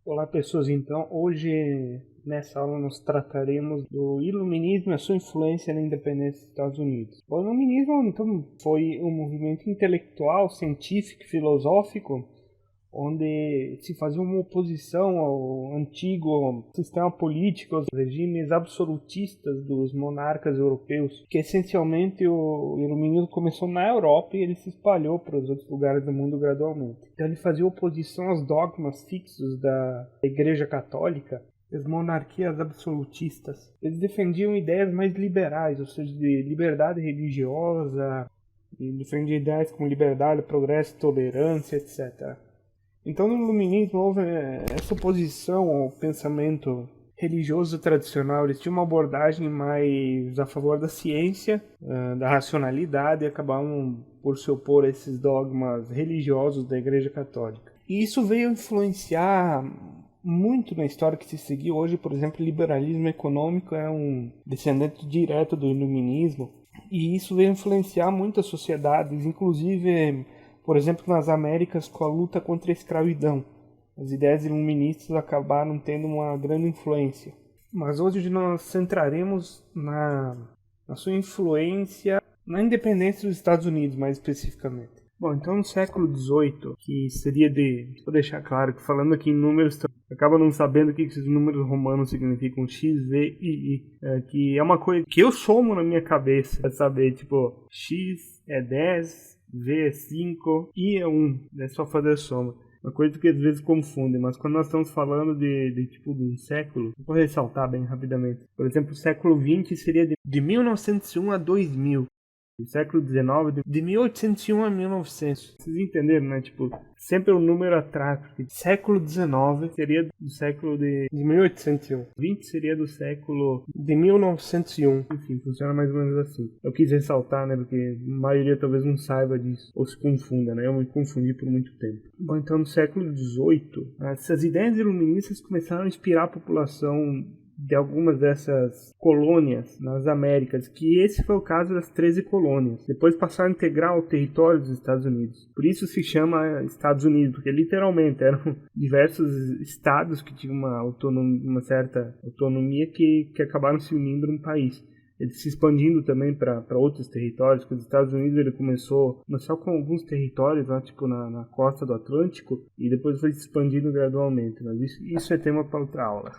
Olá, pessoas. Então, hoje nessa aula nós trataremos do Iluminismo e a sua influência na independência dos Estados Unidos. O Iluminismo, então, foi um movimento intelectual, científico e filosófico onde se fazia uma oposição ao antigo sistema político, aos regimes absolutistas dos monarcas europeus, que essencialmente o iluminismo começou na Europa e ele se espalhou para os outros lugares do mundo gradualmente. Então ele fazia oposição aos dogmas fixos da Igreja Católica, as monarquias absolutistas. Eles defendiam ideias mais liberais, ou seja, de liberdade religiosa, e defendiam ideias como liberdade, progresso, tolerância, etc. Então, no Iluminismo houve essa oposição ao pensamento religioso tradicional. Eles tinham uma abordagem mais a favor da ciência, da racionalidade, e acabavam por se opor a esses dogmas religiosos da Igreja Católica. E isso veio influenciar muito na história que se seguiu. Hoje, por exemplo, o liberalismo econômico é um descendente direto do Iluminismo, e isso veio influenciar muitas sociedades, inclusive, por exemplo, nas Américas, com a luta contra a escravidão. As ideias iluministas acabaram tendo uma grande influência. Mas hoje nós centraremos na sua influência na independência dos Estados Unidos, mais especificamente. Bom, então no século XVIII, que seria vou deixar claro que falando aqui em números, acaba não sabendo o que esses números romanos significam, X, V e I, que é uma coisa que eu somo na minha cabeça, pra saber, tipo, X é 10, V é 5, I é 1, é só fazer a soma. Uma coisa que às vezes confundem, mas quando nós estamos falando de um século, vou ressaltar bem rapidamente. Por exemplo, o século XX seria de 1901 a 2000. O século XIX, de 1801 a 1900. Vocês entenderam, né? Tipo, sempre o número atrás. Porque século XIX seria do século de 1801. 20 seria do século de 1901. Enfim, funciona mais ou menos assim. Eu quis ressaltar, né? Porque a maioria talvez não saiba disso. Ou se confunda, né? Eu me confundi por muito tempo. Bom, então no século XVIII, essas ideias iluministas começaram a inspirar a população de algumas dessas colônias nas Américas, que esse foi o caso das 13 colônias. Depois passaram a integrar o território dos Estados Unidos. Por isso se chama Estados Unidos, porque literalmente eram diversos estados que tinham uma certa autonomia que acabaram se unindo num país. Ele se expandindo também para outros territórios, porque os Estados Unidos ele começou só com alguns territórios, lá, tipo na costa do Atlântico, e depois foi se expandindo gradualmente. Mas isso é tema para outra aula,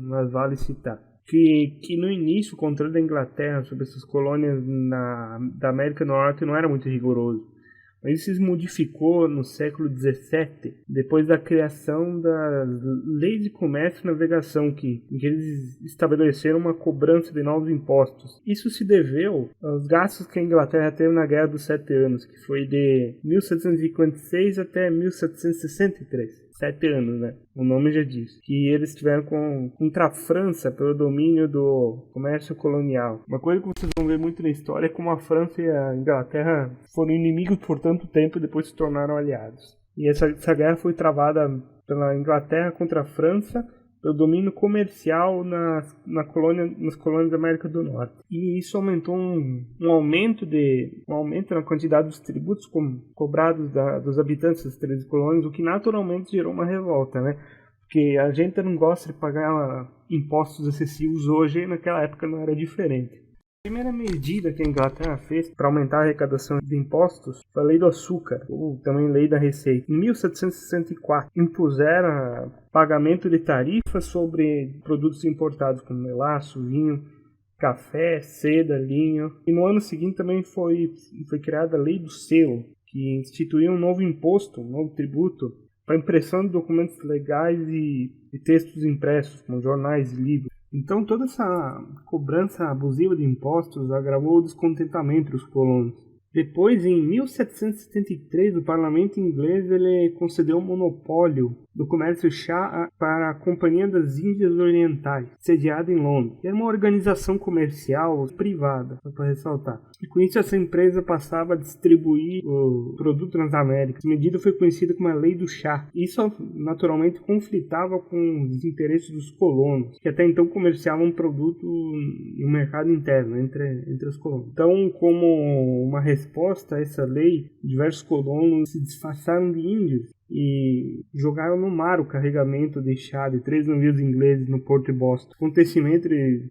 mas vale citar. Que no início o controle da Inglaterra sobre essas colônias da América do Norte não era muito rigoroso. Mas isso se modificou no século XVII, depois da criação das leis de comércio e navegação, em que eles estabeleceram uma cobrança de novos impostos. Isso se deveu aos gastos que a Inglaterra teve na Guerra dos Sete Anos, que foi de 1756 até 1763. 7 anos, né? O nome já diz. Que eles tiveram contra a França pelo domínio do comércio colonial. Uma coisa que vocês vão ver muito na história é como a França e a Inglaterra foram inimigos por tanto tempo e depois se tornaram aliados. E essa guerra foi travada pela Inglaterra contra a França pelo domínio comercial nas colônias da América do Norte. E isso aumentou um aumento na quantidade dos tributos cobrados dos habitantes das 13 colônias, o que naturalmente gerou uma revolta, né? Porque a gente não gosta de pagar impostos excessivos hoje, e naquela época não era diferente. A primeira medida que a Inglaterra fez para aumentar a arrecadação de impostos foi a Lei do Açúcar, ou também Lei da Receita. Em 1764, impuseram pagamento de tarifas sobre produtos importados como melaço, vinho, café, seda, linho. E no ano seguinte também foi criada a Lei do Selo, que instituiu um novo imposto, um novo tributo, para impressão de documentos legais e textos impressos, como jornais e livros. Então toda essa cobrança abusiva de impostos agravou o descontentamento entre os colonos. Depois, em 1773, o parlamento inglês ele concedeu um monopólio do comércio chá para a Companhia das Índias Orientais, sediada em Londres. Era uma organização comercial privada, só para ressaltar. E com isso essa empresa passava a distribuir o produto nas Américas. A medida foi conhecida como a Lei do Chá. Isso naturalmente conflitava com os interesses dos colonos, que até então comerciavam um produto no mercado interno, entre os colonos. Então, como uma resposta a essa lei, diversos colonos se disfarçaram de índios e jogaram no mar o carregamento de chá de 3 navios ingleses no Porto de Boston. O acontecimento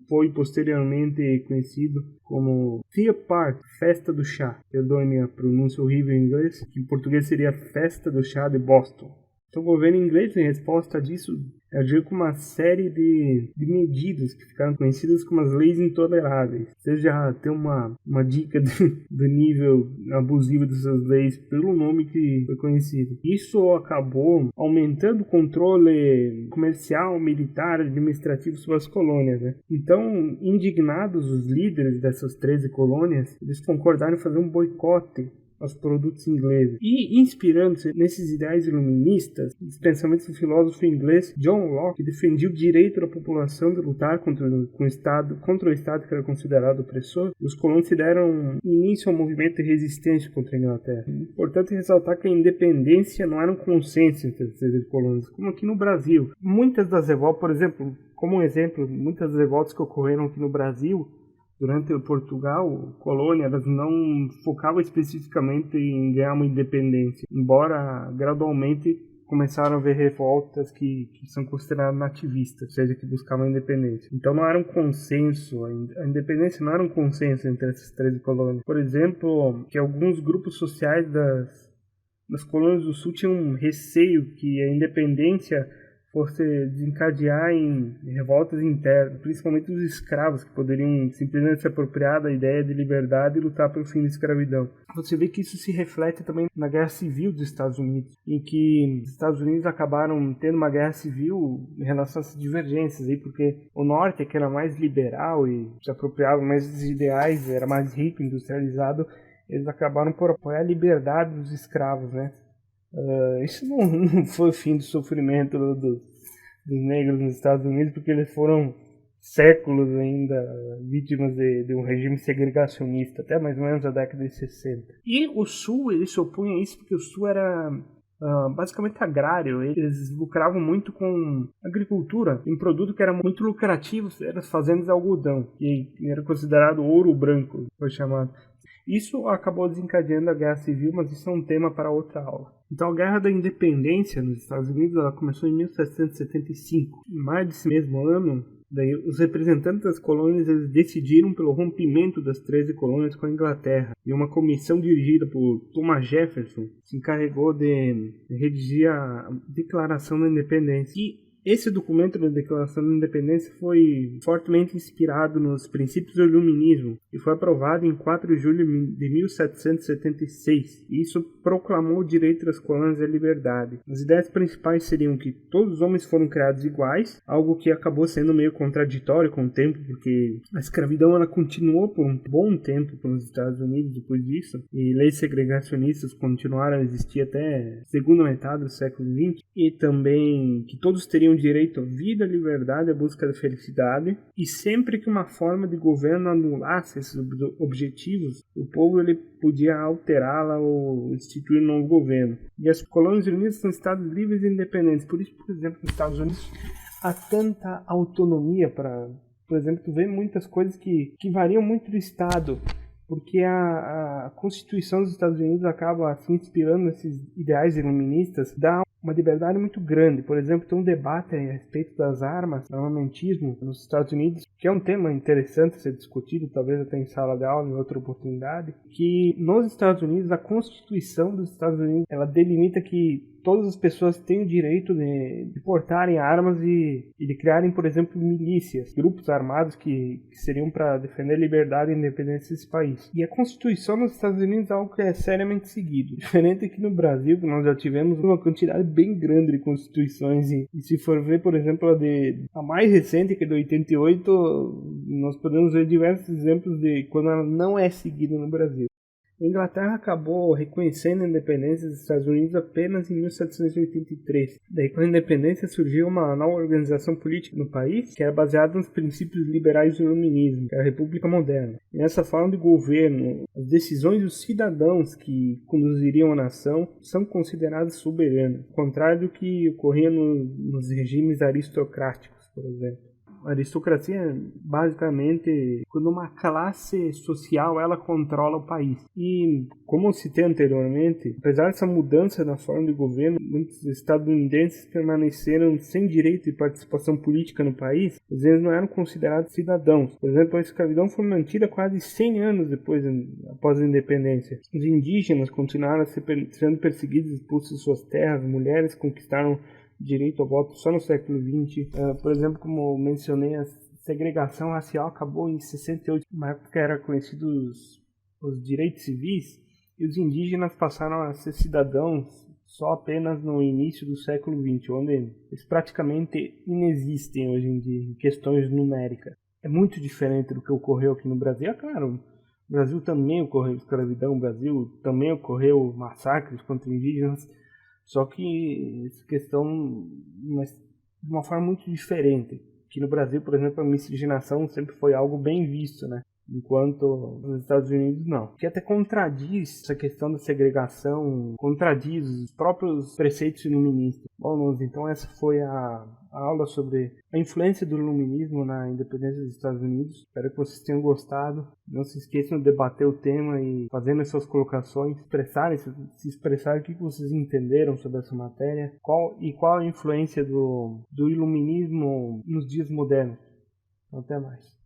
foi posteriormente conhecido como Tea Party, Festa do Chá. Perdoe-me a pronúncia horrível em inglês, que em português seria Festa do Chá de Boston. Então, o governo inglês, em resposta disso, agiu com uma série de medidas que ficaram conhecidas como as leis intoleráveis. Você já tem uma dica do nível abusivo dessas leis pelo nome que foi conhecido. Isso acabou aumentando o controle comercial, militar, administrativo sobre as colônias, né? Então, indignados, os líderes dessas 13 colônias, eles concordaram em fazer um boicote aos produtos ingleses. E, inspirando-se nesses ideais iluministas, os pensamentos do filósofo inglês John Locke, que defendia o direito da população de lutar contra o Estado que era considerado opressor, os colonos se deram início ao movimento de resistência contra a Inglaterra. Importante ressaltar que a independência não era um consenso entre as 13 colônias, como aqui no Brasil. Muitas das revoltas, por exemplo, como um exemplo, muitas das revoltas que ocorreram aqui no Brasil durante o Portugal, colônia, elas não focavam especificamente em ganhar uma independência, embora gradualmente começaram a haver revoltas que são consideradas nativistas, ou seja, que buscavam a independência. Então não era um consenso, a independência não era um consenso entre essas 13 colônias. Por exemplo, que alguns grupos sociais das colônias do Sul tinham um receio que a independência fosse desencadear em revoltas internas, principalmente os escravos, que poderiam simplesmente se apropriar da ideia de liberdade e lutar pelo fim da escravidão. Você vê que isso se reflete também na Guerra Civil dos Estados Unidos, em que os Estados Unidos acabaram tendo uma guerra civil em relação a essas divergências, aí, porque o Norte, que era mais liberal e se apropriava mais dos ideais, era mais rico, industrializado, eles acabaram por apoiar a liberdade dos escravos, né? Isso não foi o fim do sofrimento dos negros nos Estados Unidos, porque eles foram séculos ainda vítimas de um regime segregacionista, até mais ou menos a década de 60. E o Sul, ele se opunha a isso porque o Sul era basicamente agrário. Eles lucravam muito com agricultura. Um produto que era muito lucrativo eram as fazendas de algodão, que era considerado ouro branco, foi chamado. Isso acabou desencadeando a Guerra Civil, mas isso é um tema para outra aula. Então, a Guerra da Independência nos Estados Unidos ela começou em 1775. Em maio desse mesmo ano, daí, os representantes das colônias eles decidiram pelo rompimento das 13 colônias com a Inglaterra. E uma comissão dirigida por Thomas Jefferson se encarregou de redigir a Declaração da Independência. E esse documento da Declaração da Independência foi fortemente inspirado nos princípios do Iluminismo e foi aprovado em 4 de julho de 1776. E isso proclamou o direito das colônias à liberdade. As ideias principais seriam que todos os homens foram criados iguais, algo que acabou sendo meio contraditório com o tempo, porque a escravidão ela continuou por um bom tempo nos Estados Unidos depois disso, e leis segregacionistas continuaram a existir até a segunda metade do século XX, e também que todos teriam direito à vida, à liberdade, à busca da felicidade, e sempre que uma forma de governo anulasse esses objetivos, o povo ele podia alterá-la ou instituir um novo governo. E as colônias unidas são estados livres e independentes. Por isso, por exemplo, nos Estados Unidos há tanta autonomia para, por exemplo, tu vê muitas coisas que variam muito do estado, porque a Constituição dos Estados Unidos acaba se inspirando nesses ideais iluministas, dá uma liberdade muito grande. Por exemplo, tem um debate a respeito das armas, do armamentismo nos Estados Unidos, que é um tema interessante a ser discutido, talvez até em sala de aula, em outra oportunidade, que nos Estados Unidos, a Constituição dos Estados Unidos, ela delimita que todas as pessoas têm o direito de portarem armas e de criarem, por exemplo, milícias, grupos armados que seriam para defender a liberdade e a independência desse país. E a Constituição dos Estados Unidos é algo que é seriamente seguido. Diferente aqui no Brasil, que nós já tivemos uma quantidade bem grande de constituições, e se for ver, por exemplo, a mais recente, que é de 88, nós podemos ver diversos exemplos de quando ela não é seguida no Brasil. A Inglaterra acabou reconhecendo a independência dos Estados Unidos apenas em 1783. Daí, com a independência, surgiu uma nova organização política no país, que era baseada nos princípios liberais do Iluminismo, que era a República Moderna. E nessa forma de governo, as decisões dos cidadãos que conduziriam a nação são consideradas soberanas, ao contrário do que ocorria nos regimes aristocráticos, por exemplo. A aristocracia é basicamente quando uma classe social ela controla o país. E, como eu citei anteriormente, apesar dessa mudança na forma de governo, muitos estadunidenses permaneceram sem direito de participação política no país, pois eles não eram considerados cidadãos. Por exemplo, a escravidão foi mantida quase 100 anos após a independência. Os indígenas continuaram sendo perseguidos e expulsos de suas terras, mulheres conquistaram direito ao voto só no século XX. Por exemplo, como eu mencionei, a segregação racial acabou em 68, uma época que era conhecidos os direitos civis, e os indígenas passaram a ser cidadãos só apenas no início do século XX, onde eles praticamente inexistem hoje em dia em questões numéricas. É muito diferente do que ocorreu aqui no Brasil. É claro, no Brasil também ocorreu escravidão, no Brasil também ocorreu massacres contra indígenas, só que essa questão de uma forma muito diferente. Aqui no Brasil, por exemplo, a miscigenação sempre foi algo bem visto, né? Enquanto nos Estados Unidos não. Que até contradiz essa questão da segregação, contradiz os próprios preceitos iluministas. Bom, Nunes, então essa foi a aula sobre a influência do iluminismo na independência dos Estados Unidos. Espero que vocês tenham gostado. Não se esqueçam de debater o tema e fazendo as suas colocações, se expressarem o que vocês entenderam sobre essa matéria, qual a influência do iluminismo nos dias modernos. Então, até mais.